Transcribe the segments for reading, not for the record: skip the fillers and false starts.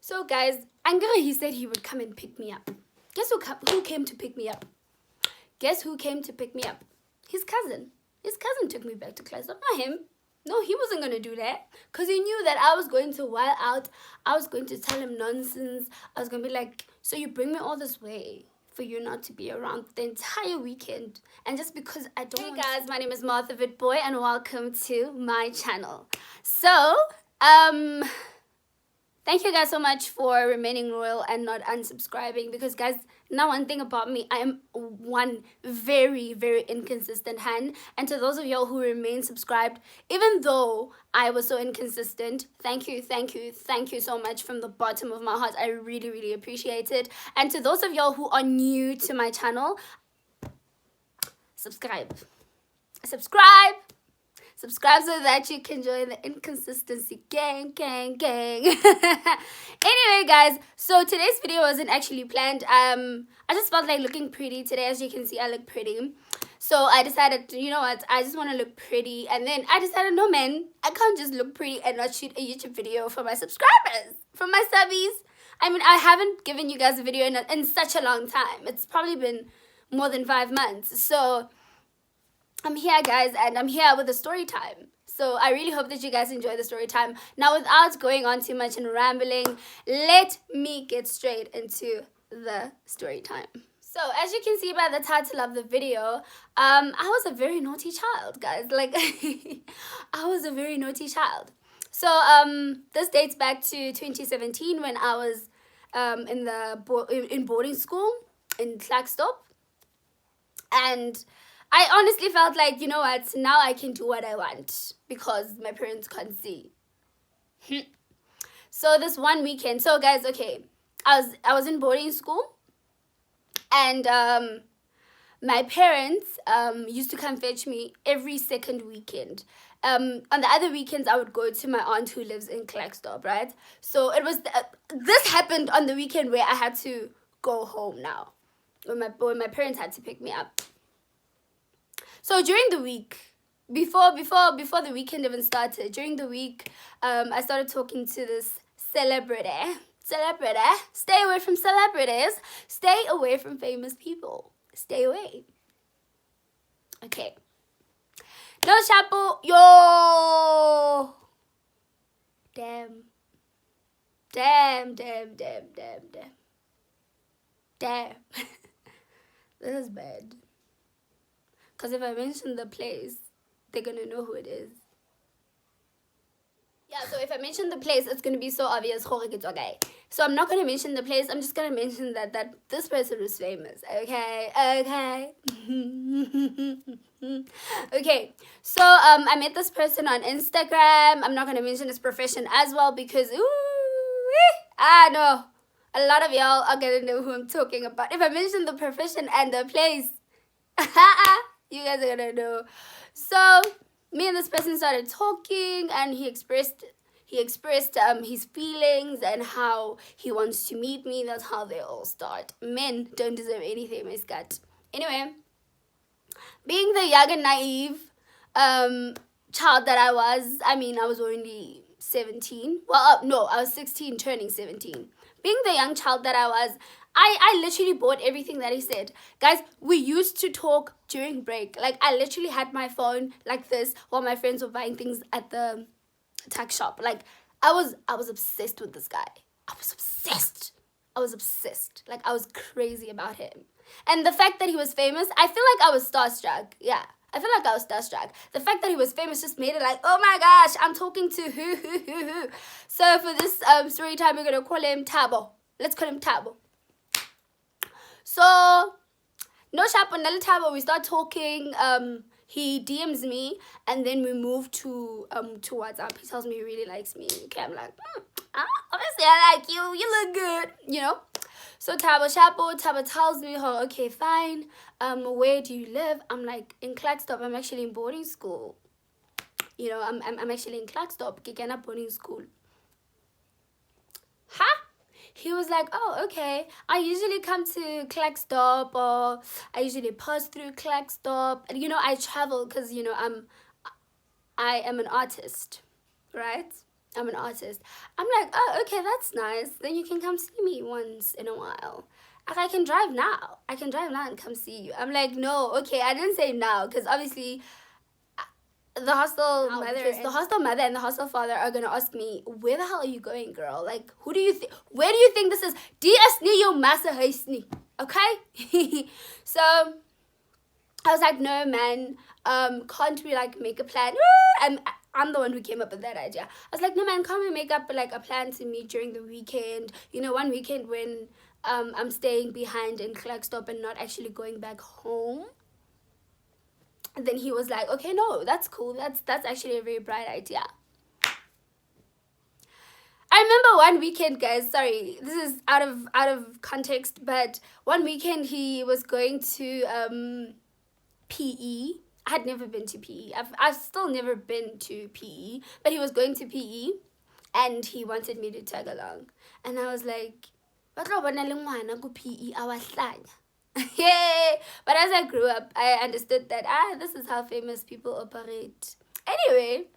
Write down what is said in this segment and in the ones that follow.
So guys, Angara, he said he would come and pick me up. Guess who came to pick me up? Guess who came to pick me up? His cousin. His cousin took me back to class. Not him. No, he wasn't going to do that. Because he knew that I was going to wild out. I was going to tell him nonsense. I was going to be like, so you bring me all this way for you not to be around the entire weekend. And just because I don't. Hey guys, my name is Martha Vitboy and welcome to my channel. So, thank you guys so much for remaining loyal and not unsubscribing, because guys, now one thing about me, I am one very, very inconsistent hand. And to those of y'all who remain subscribed, even though I was so inconsistent, thank you so much from the bottom of my heart. I really, really appreciate it. And to those of y'all who are new to my channel, subscribe so that you can join the inconsistency gang. Anyway guys, so today's video wasn't actually planned. I just felt like looking pretty today. As you can see, I look pretty. So I decided, you know what, I just want to look pretty. And then I decided, no man, I can't just look pretty and not shoot a YouTube video for my subscribers, for my subbies. I mean, I haven't given you guys a video in such a long time. It's probably been more than 5 months. So I'm here, guys, and I'm here with a story time. So I really hope that you guys enjoy the story time. Now, without going on too much and rambling, let me get straight into the story time. So as you can see by the title of the video, I was a very naughty child, guys. Like, I was a very naughty child. So this dates back to 2017 when I was in boarding school in Klerksdorp. And I honestly felt like, you know what, now I can do what I want because my parents can't see. So this one weekend, so guys, okay, I was in boarding school, and my parents used to come fetch me every second weekend. On the other weekends, I would go to my aunt who lives in Klerksdorp, right? So it was this happened on the weekend where I had to go home now, when my parents had to pick me up. So during the week, before the weekend even started, during the week, I started talking to this celebrity. Stay away from celebrities. Stay away from famous people. Stay away. Okay. No chapo. Yo. Damn. This is bad. Because if I mention the place, they're going to know who it is. Yeah, so if I mention the place, it's going to be so obvious. Okay. So I'm not going to mention the place. I'm just going to mention that this person was famous. Okay. Okay. So I met this person on Instagram. I'm not going to mention his profession as well because, I know a lot of y'all are going to know who I'm talking about. If I mention the profession and the place, you guys are gonna know. So me and this person started talking, and he expressed his feelings and how he wants to meet me. That's how they all start. Men don't deserve anything, my scat. Anyway, being the young and naive child that I was, I mean, I was only 17. Well, no, I was 16 turning 17. Being the young child that I was, I literally bought everything that he said. Guys, we used to talk during break. Like, I literally had my phone like this while my friends were buying things at the tuck shop. Like, I was obsessed with this guy. I was obsessed. Like, I was crazy about him. And the fact that he was famous, I feel like I was starstruck. Yeah, I feel like I was starstruck. The fact that he was famous just made it like, oh my gosh, I'm talking to who. So for this story time, we're going to call him Thabo. Let's call him Thabo. So, no shapo, no Thabo, we start talking. He DMs me, and then we move to WhatsApp. He tells me he really likes me. Okay, I'm like, obviously I like you. You look good, you know. So Thabo tells me, oh, okay, fine. Where do you live? I'm like, in Klerksdorp. I'm actually in boarding school. You know, I'm actually in Klerksdorp, Kekena boarding school. Huh? He was like, oh, okay, I usually come to Klerksdorp, or I usually pass through Klerksdorp. And, you know, I travel because, you know, I am an artist, right? I'm an artist. I'm like, oh, okay, that's nice. Then you can come see me once in a while. Like, I can drive now. I can drive now and come see you. I'm like, no, okay, I didn't say now, because obviously the hostel mother and the hostel father are gonna ask me, where the hell are you going, girl? Like, who do you think? Where do you think this is? DS ni yo massa ni. Okay. So I was like, no, man. Can't we like make a plan? And I'm the one who came up with that idea. I was like, no, man, can't we make up like a plan to meet during the weekend? You know, one weekend when I'm staying behind in Klerksdorp and not actually going back home. And then he was like, okay, no, that's cool. That's actually a very bright idea. I remember one weekend, guys, sorry, this is out of context, but one weekend he was going to PE. I had never been to PE. I've still never been to PE, but he was going to PE and he wanted me to tag along. And I was like, PE, yeah. But as I grew up, I understood that this is how famous people operate. Anyway,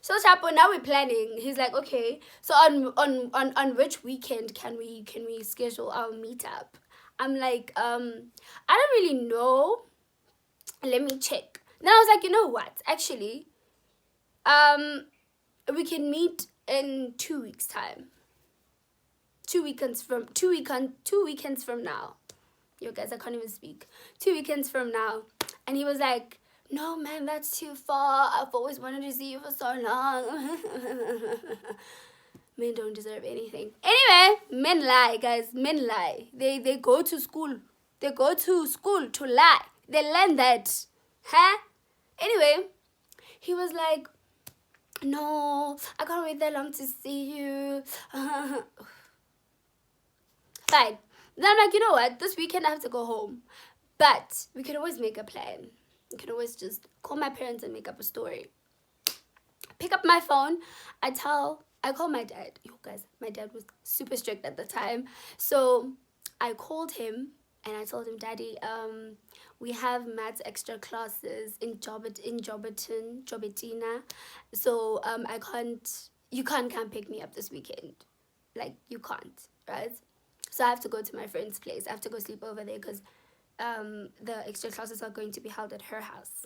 so Chapo, now we're planning. He's like, okay, so on which weekend can we schedule our meetup? I'm like, I don't really know. Let me check. Then I was like, you know what? Actually, we can meet in 2 weeks' time. 2 weekends from now. Yo guys, I can't even speak. 2 weekends from now. And he was like, no man, that's too far. I've always wanted to see you for so long. Men don't deserve anything. Anyway, men lie, guys. Men lie. They go to school. They go to school to lie. They learn that. Huh? Anyway, he was like, no, I can't wait that long to see you. Fine. Then I'm like, you know what? This weekend I have to go home. But we can always make a plan. We can always just call my parents and make up a story. Pick up my phone. I call my dad. You guys, my dad was super strict at the time. So I called him and I told him, Daddy, we have maths extra classes in Jobetina. So you can't come pick me up this weekend. Like, you can't, right? So I have to go to my friend's place. I have to go sleep over there because the extra classes are going to be held at her house.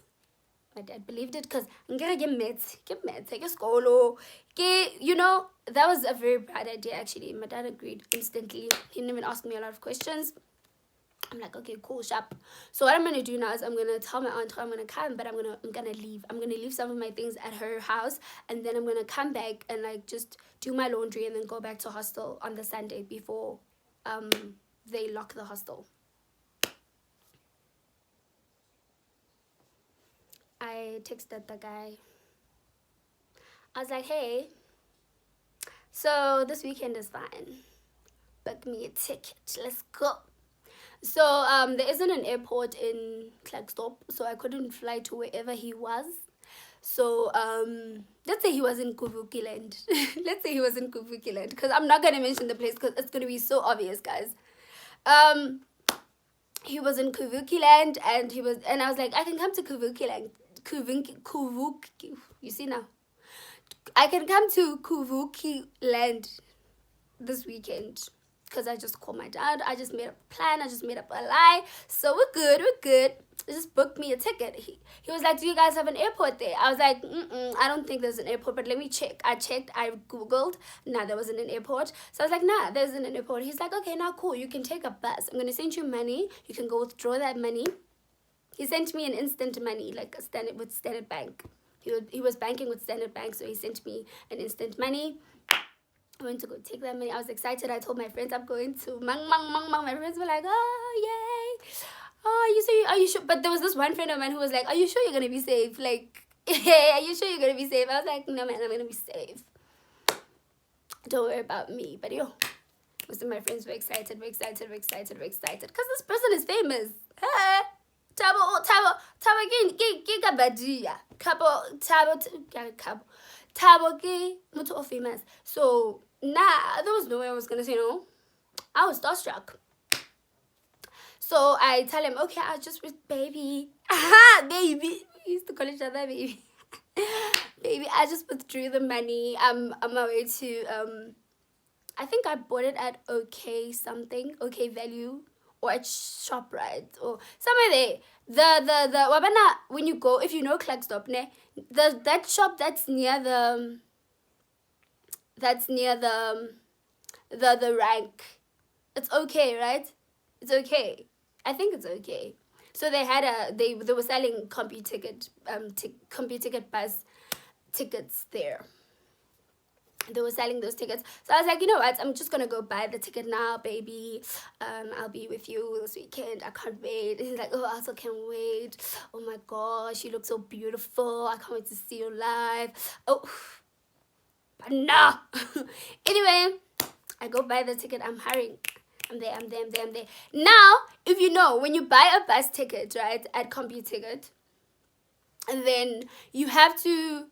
My dad believed it because I'm gonna get meds, take a school. You know, that was a very bad idea actually. My dad agreed instantly. He didn't even ask me a lot of questions. I'm like, okay, cool, sharp. So what I'm gonna do now is I'm gonna tell my aunt I'm gonna come, but I'm gonna leave. I'm gonna leave some of my things at her house, and then I'm gonna come back and like just do my laundry and then go back to hostel on the Sunday before they lock the hostel. I texted the guy. I was like, hey, so this weekend is fine. Book me a ticket. Let's go. So there isn't an airport in Klerksdorp, so I couldn't fly to wherever he was. So let's say he was in Kuvukiland. Let's say he was in Kuvukiland, because I'm not gonna mention the place because it's gonna be so obvious, guys. He was in Kuvukiland, and I was like, I can come to Kuvukiland. You see now, I can come to Kuvukiland this weekend. Because I just called my dad. I just made up a plan. I just made up a lie. So we're good. Just booked me a ticket. He was like, do you guys have an airport there? I was like, I don't think there's an airport, but let me check. I checked. I Googled. Nah, there wasn't an airport. So I was like, nah, there isn't an airport. He's like, okay, now cool. You can take a bus. I'm going to send you money. You can go withdraw that money. He sent me an instant money, like with Standard Bank. He was banking with Standard Bank, so he sent me an instant money. I went to go take that money. I was excited. I told my friends I'm going to Mang. My friends were like, oh, yay. Oh, are you sure? But there was this one friend of mine who was like, are you sure you're going to be safe? Like, hey, are you sure you're going to be safe? I was like, no, man, I'm going to be safe. Don't worry about me. But yo, most of my friends were excited. Because this person is famous. Tabo mutu famous. So there was no way I was gonna say no. I was starstruck. So I tell him, okay, I'll just with baby. Baby. We used to call each other baby. Baby, I just withdrew the money. I'm on my way to I think I bought it at OK something, OK Value, or at ShopRite or somewhere there. The wabana, when you go, if you know Clarkstop, ne, that shop that's near the rank. It's okay, right? It's okay. I think it's okay. So they had they were selling CompuTicket bus tickets there. They were selling those tickets. So I was like, you know what? I'm just going to go buy the ticket now, baby. I'll be with you this weekend. I can't wait. And he's like, oh, I also can't wait. Oh my gosh, you look so beautiful. I can't wait to see you live. Oh, but no. Anyway, I go buy the ticket. I'm hurrying. I'm there. Now, if you know, when you buy a bus ticket, right, at CompuTicket, and then you have to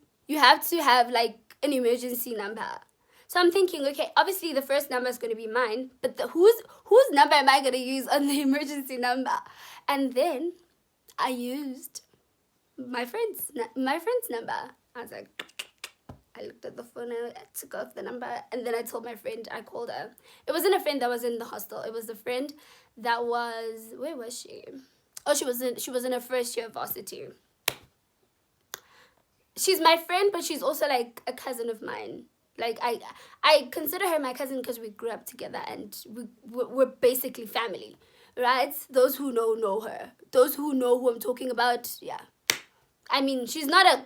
have like an emergency number. So I'm thinking, okay, obviously the first number is going to be mine, but whose number am I going to use on the emergency number? And then I used my friend's number. I was like, I looked at the phone, I took off the number, and then I told my friend, I called her. It wasn't a friend that was in the hostel. It was a friend that was, where was she? Oh, she was in her first year of varsity. She's my friend, but she's also like a cousin of mine. Like I consider her my cousin because we grew up together and we're basically family, right? Those who know her. Those who know who I'm talking about, yeah. I mean, she's not a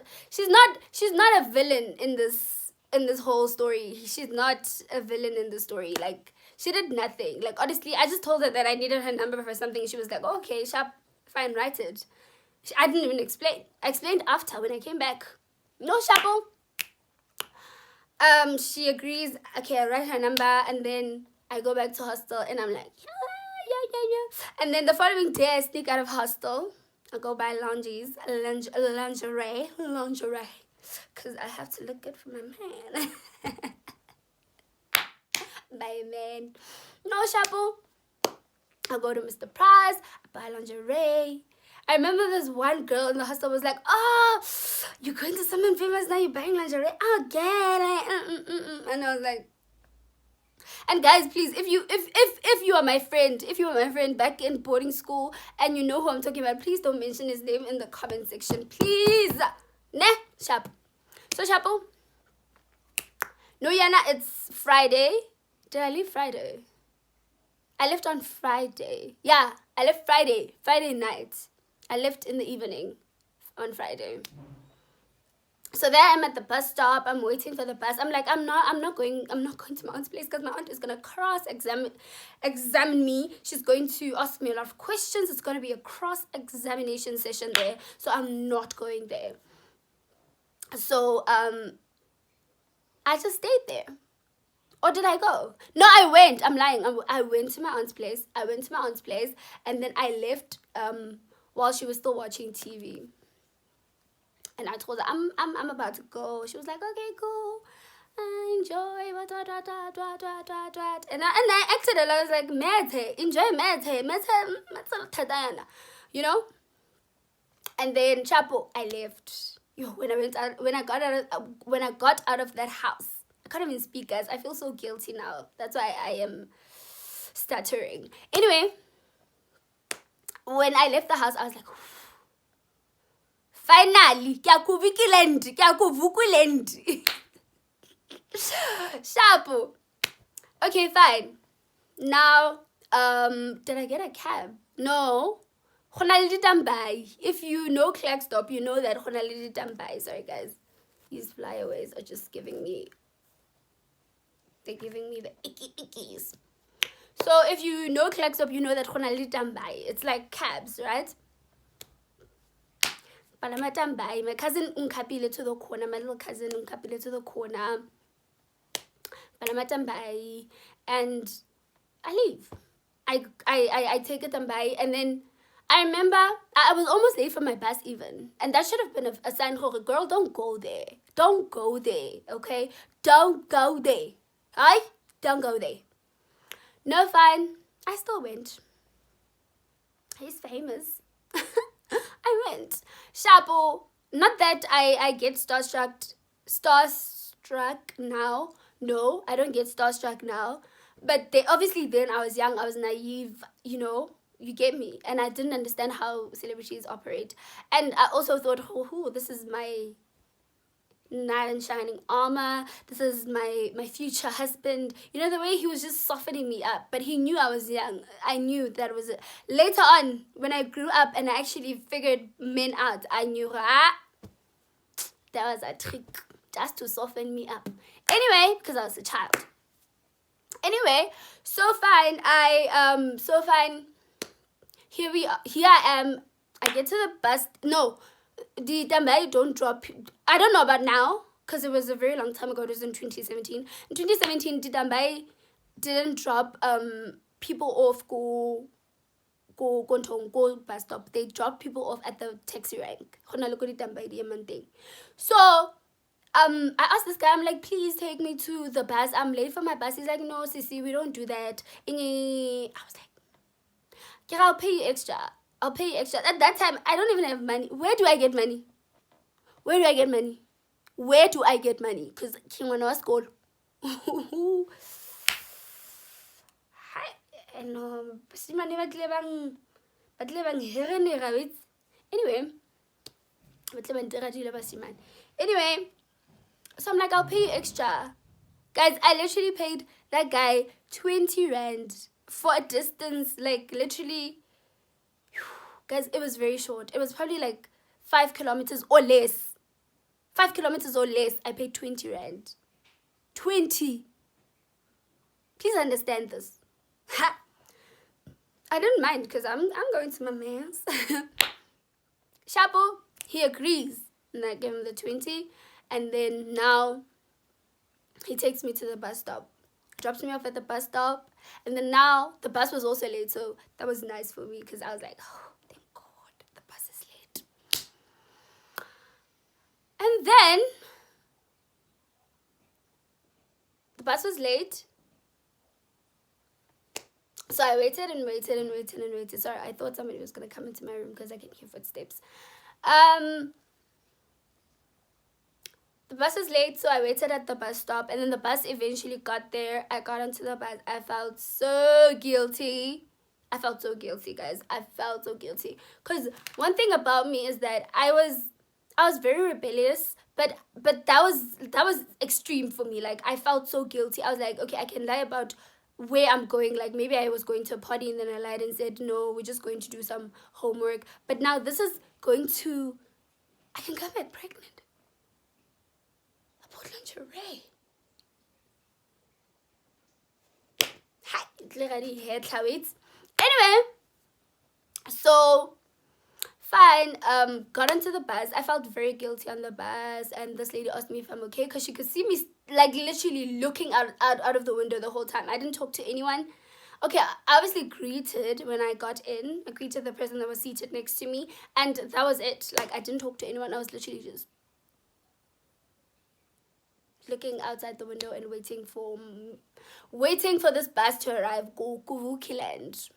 villain in this whole story. She's not a villain in the story. Like, she did nothing. Like, honestly, I just told her that I needed her number for something. She was like, oh, okay, sharp, fine, write it. I didn't even explain. I explained after when I came back. No, Shapo. She agrees. Okay, I write her number, and then I go back to hostel, and I'm like, yeah. And then the following day, I sneak out of hostel. I go buy lingerie, because I have to look good for my man. Bye, man. No, Shapo. I go to Mr. Price. I buy lingerie. I remember this one girl in the hostel was like, oh, you're going to someone famous now, you're buying lingerie? Oh, get it. And I was like, and guys, please, if you are my friend back in boarding school and you know who I'm talking about, please don't mention his name in the comment section, please. Ne, sharp. So, Shapo. No, Yana, it's Friday. Did I leave Friday? I left on Friday. Yeah, I left Friday night. I left in the evening on Friday. So there I'm at the bus stop. I'm waiting for the bus. I'm like, I'm not going to my aunt's place because my aunt is gonna examine me. She's going to ask me a lot of questions. It's gonna be a cross-examination session there. So I'm not going there. So I just stayed there. Or did I go? No, I went. I'm lying. I went to my aunt's place. And then I left while she was still watching TV. And I told her, I'm about to go. She was like, okay, cool. Enjoy. And I acted it. I was like, enjoy you know? And then Chapo, I left. When I got out of that house, I can't even speak, guys. I feel so guilty now. That's why I am stuttering. Anyway, when I left the house, I was like, finally, Shapo. Okay, fine. Now, did I get a cab? No. If you know Clarkstop, you know that sorry guys. These flyaways are just giving me, they're giving me the ickies. So if you know Clarkstop, you know that it's like cabs, right? My cousin unkapile to the corner, my little cousin unkapile to the corner. And I leave. I take it Tambai, and then I remember I was almost late for my bus even. And that should have been a sign for a girl, don't go there. Don't go there, okay? Don't go there. Aye? Don't go there. No, fine. I still went. He's famous. I went. Shapo, not that I get starstruck now. No, I don't get starstruck now. But they obviously, then I was young, I was naive, you get me, and I didn't understand how celebrities operate. And I also thought, oh, this is my knight in shining armor, this is my future husband, the way he was just softening me up. But he knew I was young. I knew that was it. Later on, when I grew up and I actually figured men out, I knew that was a trick just to soften me up. Anyway, because I was a child. Anyway, so fine. So fine. Here I am. I get to the bus. No, the Dambai don't drop. I don't know about now, because it was a very long time ago. It was in 2017. In 2017, the Dambai didn't drop people off go bus stop. They dropped people off at the taxi rank. So I asked this guy, I'm like, please take me to the bus. I'm late for my bus. He's like, no, Sissy, we don't do that. I was like, yeah, I'll pay you extra. I'll pay you extra. At that time, I don't even have money. Where do I get money? Where do I get money? Where do I get money? Because King was school. Anyway, so I'm like, I'll pay you extra. Guys, I literally paid that guy 20 rand for a distance, like literally, guys, it was very short. It was probably like 5 kilometers or less. 5 kilometers or less, I paid 20 rand. 20. Please understand this. Ha! I didn't mind, because I'm going to my man's. Shapo, he agrees. And I gave him the 20. And then now he takes me to the bus stop. Drops me off at the bus stop. And then now the bus was also late. So that was nice for me, because I was like, oh, thank God, the bus is late. And then the bus was late. So I waited and waited and waited and waited. Sorry, I thought somebody was going to come into my room because I can hear footsteps. The bus was late, so I waited at the bus stop. And then the bus eventually got there. I got onto the bus. I felt so guilty. I felt so guilty, guys. I felt so guilty. Because one thing about me is that I was very rebellious. But that was extreme for me. Like, I felt so guilty. I was like, okay, I can lie about where I'm going. Like, maybe I was going to a party and then I lied and said, no, we're just going to do some homework. But now this is going to, I can come back pregnant. A Portland Ray. Hi, anyway, so fine, got onto the bus. I felt very guilty on the bus, and this lady asked me if I'm okay, because she could see me like literally looking out of the window the whole time. I didn't talk to anyone. Okay, I obviously greeted when I got in. I greeted the person that was seated next to me, and that was it. Like, I didn't talk to anyone. I was literally just looking outside the window and waiting for this bus to arrive. Go Kuvuki Land.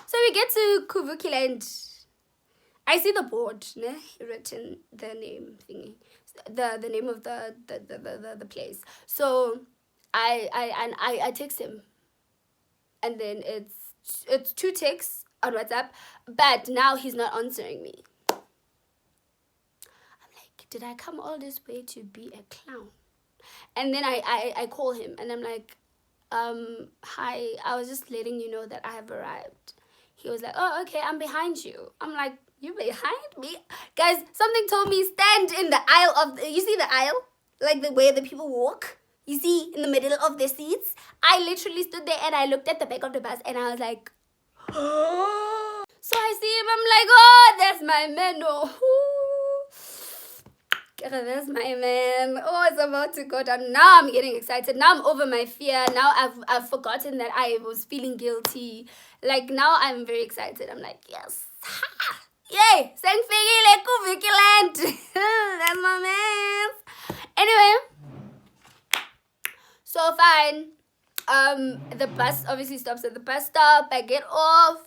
So we get to Kuvuki Land. I see the board, ne? Written the name thingy, the name of the place. So I text him, and then it's 2 texts on WhatsApp, but now he's not answering me. I'm like, did I come all this way to be a clown? And then I call him, and I'm like, hi, I was just letting you know that I have arrived. He was like, oh, okay, I'm behind you. I'm like, you behind me? Guys, something told me stand in the aisle of, you see the aisle? Like the way the people walk? You see, in the middle of their seats? I literally stood there and I looked at the back of the bus and I was like, oh. So I see him, I'm like, oh, that's my man. Oh, that's my man. Oh, it's about to go down. Now I'm getting excited. Now I'm over my fear. Now I've forgotten that I was feeling guilty. Like, now I'm very excited. I'm like, yes. Ha! Yay! Sengfikile Kuvuki Land. That's my man. Anyway, so fine. The bus obviously stops at the bus stop. I get off.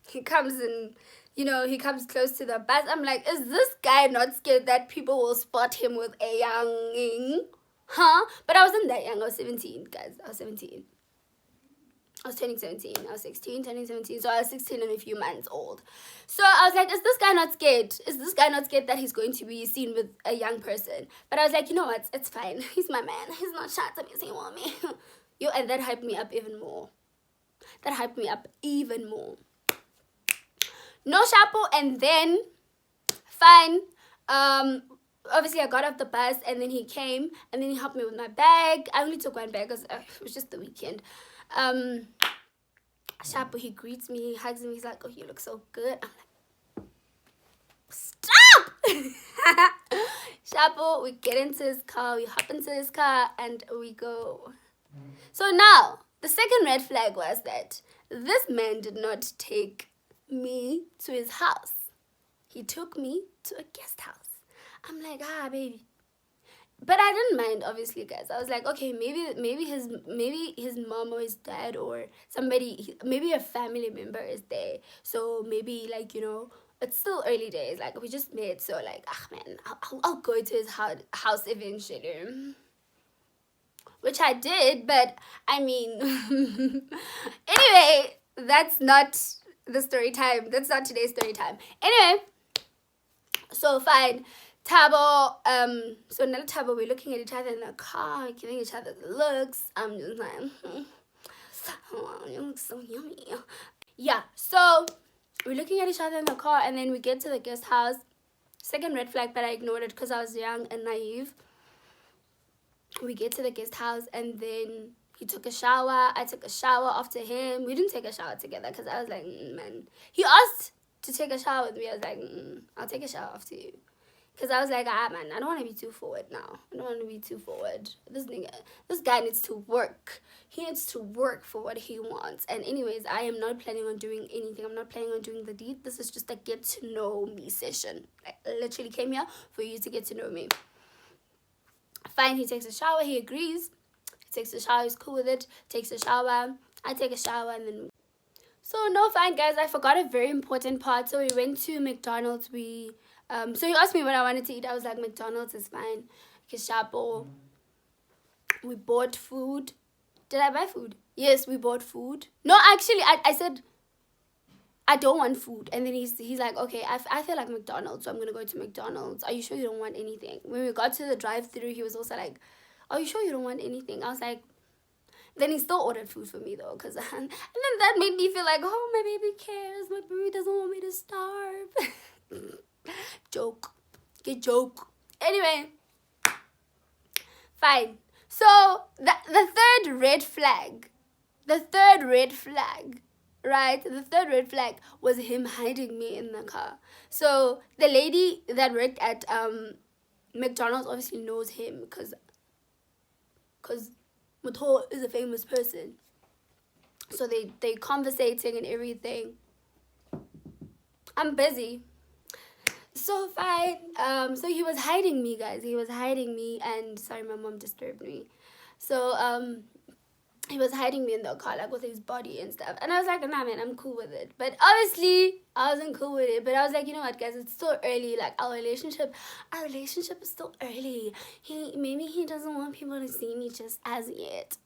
He comes and you know, he comes close to the bus. I'm like, is this guy not scared that people will spot him with a young? Huh? But I wasn't that young. I was 17, guys. I was 17. I was turning 17. I was 16, turning 17. So I was 16 and a few months old. So I was like, is this guy not scared? Is this guy not scared that he's going to be seen with a young person? But I was like, you know what? It's fine. He's my man. He's not shy to be seen with me. Yo, and that hyped me up even more. That hyped me up even more. No chapeau, and then, fine. Obviously I got off the bus, and then he came, and then he helped me with my bag. I only took one bag because it was just the weekend. Chapeau, he greets me, he hugs me, he's like, oh, you look so good. I'm like, stop! Chapeau, we get into his car, we hop into his car, and we go. So now, the second red flag was that this man did not take me to his house. He took me to a guest house. I'm like, baby. But I didn't mind, obviously, guys. I was like, okay, maybe his mom or his dad or somebody, maybe a family member is there. So maybe, like, you know, it's still early days. Like, we just met, so like, man, I'll go to his house eventually. Which I did, but I mean, anyway, that's not the story time. That's not today's story time. Anyway, so fine. Tabo, so another Tabo, we're looking at each other in the car, giving each other the looks. I'm just like, oh, you look so yummy. Yeah, so we're looking at each other in the car, and then we get to the guest house. Second red flag, but I ignored it because I was young and naive. We get to the guest house, and then he took a shower. I took a shower after him. We didn't take a shower together because I was like, man. He asked to take a shower with me. I was like, I'll take a shower after you. Because I was like, man, I don't want to be too forward now. I don't want to be too forward. This guy needs to work. He needs to work for what he wants. And anyways, I am not planning on doing anything. I'm not planning on doing the deed. This is just a get to know me session. I literally came here for you to get to know me. Fine, he takes a shower. He agrees. He takes a shower. He's cool with it. Takes a shower. I take a shower, and then... So, no, fine, guys. I forgot a very important part. So, we went to McDonald's. So he asked me what I wanted to eat. I was like, McDonald's is fine. Kishapo. We bought food. Did I buy food? Yes, we bought food. No, actually, I said, I don't want food. And then he's like, okay, I feel like McDonald's, so I'm going to go to McDonald's. Are you sure you don't want anything? When we got to the drive-thru, he was also like, are you sure you don't want anything? I was like, then he still ordered food for me, though. And then that made me feel like, oh, my baby cares. My baby doesn't want me to starve. Joke. Get joke. Anyway. Fine. So, the third red flag. Right? The third red flag was him hiding me in the car. So, the lady that worked at McDonald's obviously knows him because Mutho is a famous person. So, they conversating and everything. I'm busy. So fine. So he was hiding me, guys. He was hiding me, and sorry, my mom disturbed me. So he was hiding me in the car, like with his body and stuff. And I was like, nah, man, I'm cool with it. But obviously, I wasn't cool with it. But I was like, you know what, guys? It's still early. Like our relationship is still early. Maybe he doesn't want people to see me just as yet.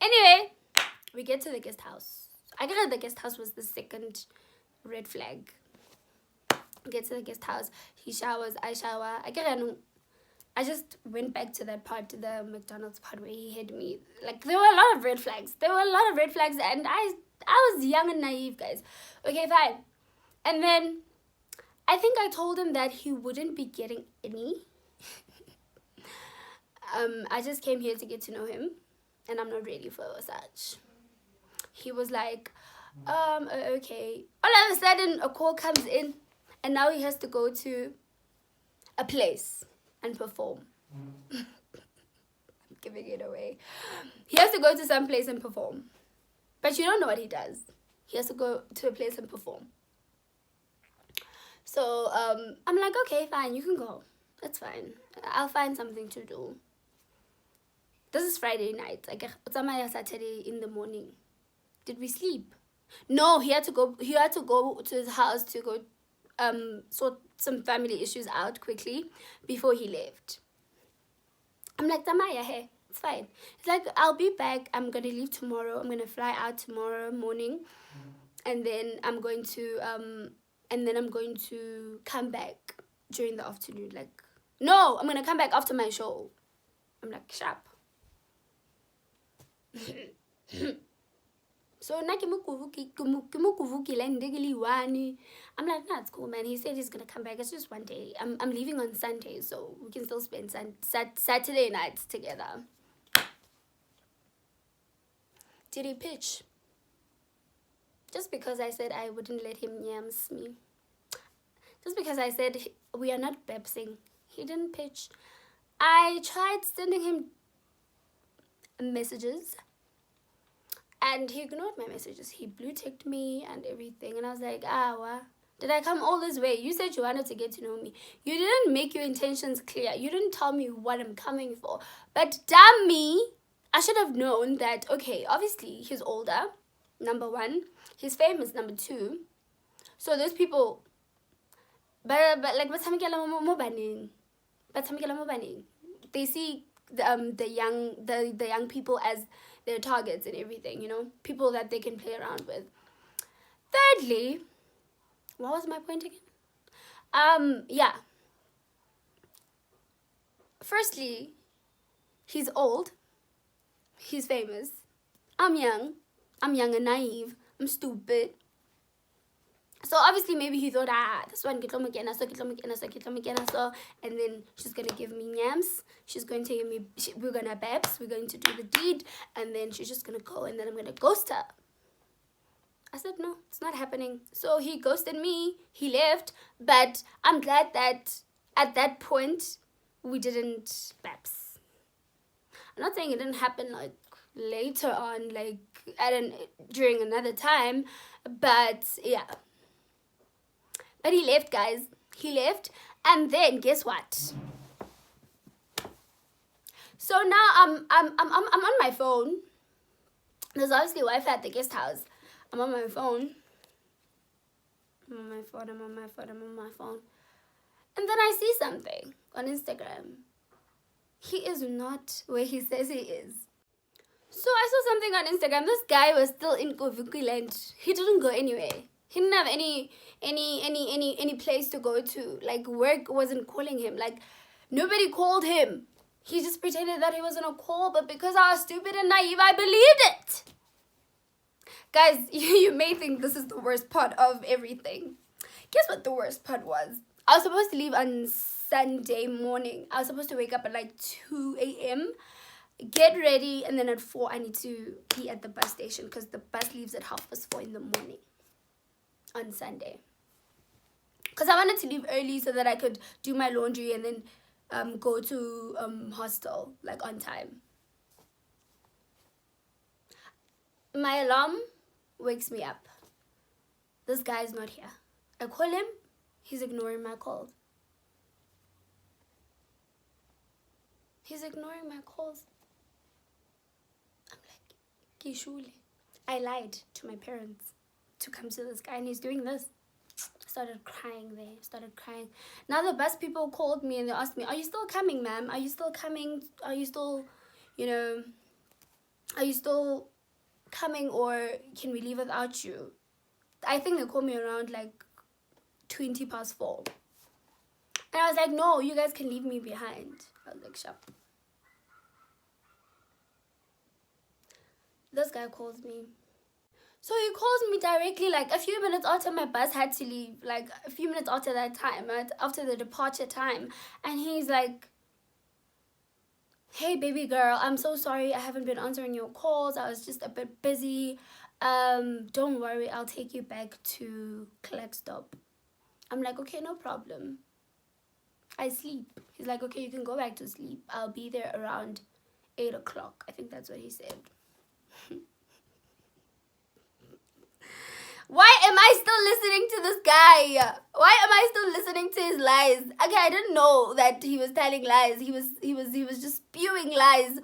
Anyway, we get to the guest house. I guess the guest house was the second red flag. Get to the guest house. He showers. I shower. I just went back to that part, to the McDonald's part where he hid me. Like, there were a lot of red flags. And I was young and naive, guys. Okay, fine. And then I think I told him that he wouldn't be getting any. I just came here to get to know him, and I'm not ready for such. He was like, okay. All of a sudden, a call comes in, and now he has to go to a place and perform. I'm giving it away. He has to go to some place and perform. But you don't know what he does. He has to go to a place and perform. So, I'm like, okay, fine, you can go. That's fine. I'll find something to do. This is Friday night. I get Saturday in the morning. Did we sleep? No, he had to go to his house to go sort some family issues out quickly before he left. I'm like, Tamaya, hey, it's fine. It's like, I'll be back. I'm gonna leave tomorrow. I'm gonna fly out tomorrow morning, and then I'm going to come back during the afternoon. Like, no, I'm gonna come back after my show. I'm like, sharp. So I'm like, nah, it's cool, man. He said he's gonna come back. It's just one day. I'm leaving on Sunday, so we can still spend Saturday nights together. Did he pitch? Just because I said I wouldn't let him yams me. Just because I said we are not bepsing. He didn't pitch. I tried sending him messages, and he ignored my messages. He blue ticked me and everything, and I was like, did I come all this way? You said you wanted to get to know me. You didn't make your intentions clear. You didn't tell me what I'm coming for. But damn me, I should have known that, okay, obviously he's older, number one. He's famous, number two. So those people, but like, they see the young people as their targets and everything, you know, people that they can play around with. Thirdly, what was my point again? Yeah. Firstly, he's old. He's famous. I'm young and naive. I'm stupid. So obviously maybe he thought, this one so, and then she's gonna give me yams. She's going to give me, we're gonna babs, we're going to do the deed, and then she's just gonna go, and then I'm gonna ghost her. I said, no, it's not happening. So he ghosted me, he left, but I'm glad that at that point we didn't babs. I'm not saying it didn't happen like later on, like during another time, but yeah. But he left, guys. He left, and then guess what? So now I'm on my phone. There's obviously Wi-Fi at the guest house. I'm on my phone. I'm on my phone. And then I see something on Instagram. He is not where he says he is. So I saw something on Instagram. This guy was still in Kovuki land. He didn't go anywhere. He didn't have any place to go to. Like, work wasn't calling him. Like, nobody called him. He just pretended that he was on a call, but because I was stupid and naive, I believed it. Guys, you may think this is the worst part of everything. Guess what the worst part was? I was supposed to leave on Sunday morning. I was supposed to wake up at like 2 a.m., get ready, and then at 4 I need to be at the bus station because the bus leaves at 4:30 in the morning on Sunday. Because I wanted to leave early so that I could do my laundry and then go to hostel like on time. My alarm wakes me up. This guy's not here. I call him, he's ignoring my calls. He's ignoring my calls. I'm like, Kishuli. I lied to my parents to come to this guy, and he's doing this. Started crying there. Now the bus people called me and they asked me, are you still coming, ma'am? Are you still coming? Are you still, are you still coming, or can we leave without you? I think they called me around like 4:20. And I was like, no, you guys can leave me behind. I was like, shut up. This guy calls me. So he calls me directly like a few minutes after my bus had to leave, like a few minutes after that time, right? After the departure time. And he's like, hey, baby girl, I'm so sorry I haven't been answering your calls. I was just a bit busy. Don't worry, I'll take you back to Klerksdorp. I'm like, okay, no problem. I sleep. He's like, okay, you can go back to sleep. I'll be there around 8 o'clock. I think that's what he said. Why am I still listening to this guy? Why am I still listening to his lies? Okay, I didn't know that he was telling lies. He was just spewing lies.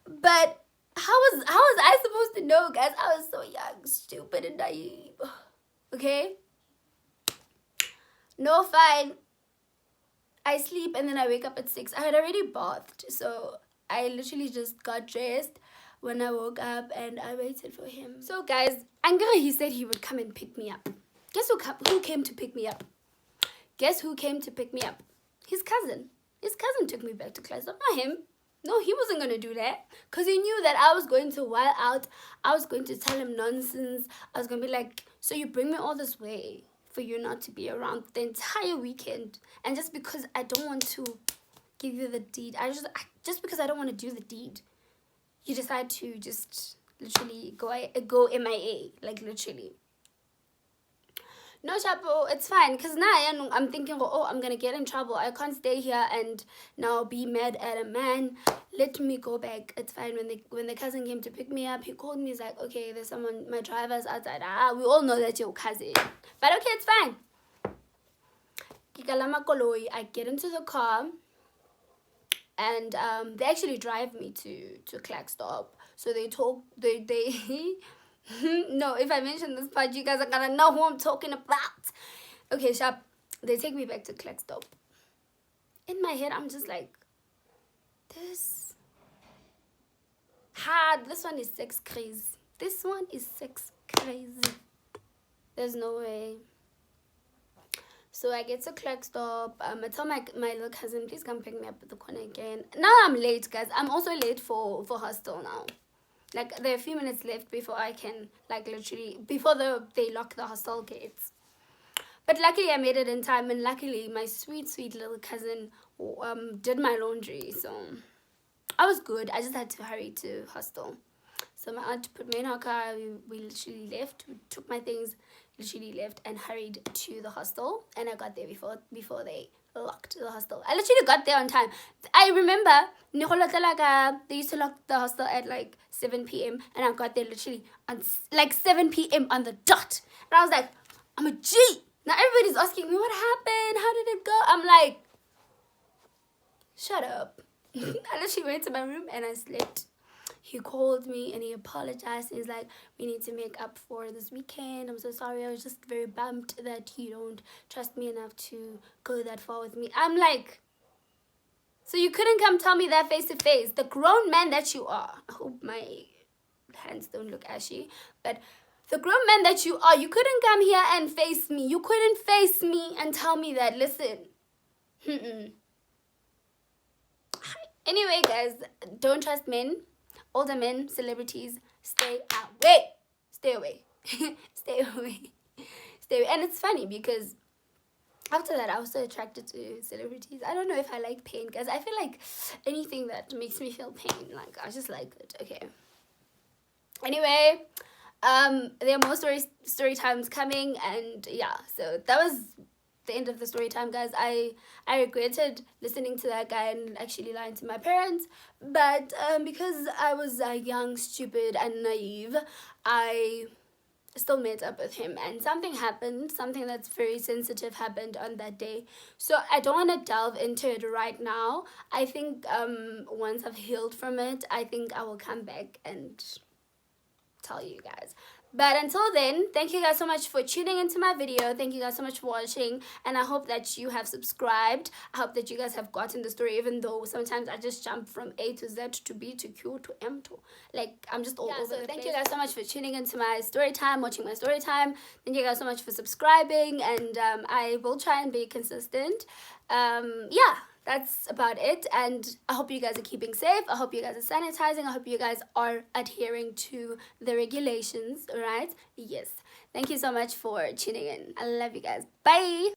But How was I supposed to know, guys? I was so young, stupid, and naive. Okay? No, fine. I sleep and then I wake up at 6. I had already bathed, so I literally just got dressed when I woke up and I waited for him. So guys, Angara, he said he would come and pick me up. Guess who came to pick me up? Guess who came to pick me up? His cousin. His cousin took me back to class, not him. No, he wasn't going to do that because he knew that I was going to wild out. I was going to tell him nonsense. I was going to be like, so you bring me all this way for you not to be around the entire weekend, and just because I don't want to give you the deed, just because I don't want to do the deed, you decide to just literally go MIA, like literally. No, Chapo, it's fine, because now I'm thinking, oh, I'm gonna get in trouble. I can't stay here and now be mad at a man. Let me go back. It's fine. When the cousin came to pick me up, he called me. He's like, okay, there's someone, my driver's outside. We all know that's your cousin, but okay, it's fine. I get into the car, and they actually drive me to Clackstop. So they no, if I mention this part, you guys are gonna know who I'm talking about. Okay, sharp. They take me back to Clackstop. In my head, I'm just like, this one is sex crazy. This one is sex crazy. There's no way. So I get to Clackstop. I tell my little cousin, please come pick me up at the corner again. Now I'm late, guys. I'm also late for hostel now. Like, there are a few minutes left before I can, like, literally, before they lock the hostel gates. But luckily, I made it in time, and luckily, my sweet, sweet little cousin did my laundry, so I was good. I just had to hurry to hostel. So my aunt put me in her car. We literally left. We took my things, literally left, and hurried to the hostel, and I got there before they locked the hostel. I literally got there on time. I remember they used to lock the hostel at like 7 p.m. and I got there literally on like 7 p.m. on the dot. And I was like, I'm a G. Now everybody's asking me what happened, how did it go? I'm like, shut up. I literally went to my room and I slept. He called me and he apologized. He's like, we need to make up for this weekend. I'm so sorry. I was just very bummed that you don't trust me enough to go that far with me. I'm like, so you couldn't come tell me that face to face? The grown man that you are. I hope my hands don't look ashy. But the grown man that you are, you couldn't come here and face me. You couldn't face me and tell me that, listen. Anyway, guys, don't trust men. Older men, celebrities, stay away. Stay away. Stay away. Stay away. And it's funny because after that, I was so attracted to celebrities. I don't know if I like pain, guys. I feel like anything that makes me feel pain, like, I just like it. Okay. Anyway, there are more story times coming, and yeah, so that was the end of the story time, guys. I regretted listening to that guy and actually lying to my parents, but because I was young, stupid, and naive, I still met up with him, and something happened, something that's very sensitive happened on that day. So I don't want to delve into it right now. I think once I've healed from it, I think I will come back and tell you guys. But until then, thank you guys so much for tuning into my video. Thank you guys so much for watching, and I hope that you have subscribed. I hope that you guys have gotten the story, even though sometimes I just jump from A to Z to B to Q to M to, like, I'm just all over the place. Thank you guys so much for tuning into my story time, watching my story time. Thank you guys so much for subscribing, and I will try and be consistent. Yeah, that's about it, and I hope you guys are keeping safe. I hope you guys are sanitizing. I hope you guys are adhering to the regulations, right? Yes. Thank you so much for tuning in. I love you guys. Bye.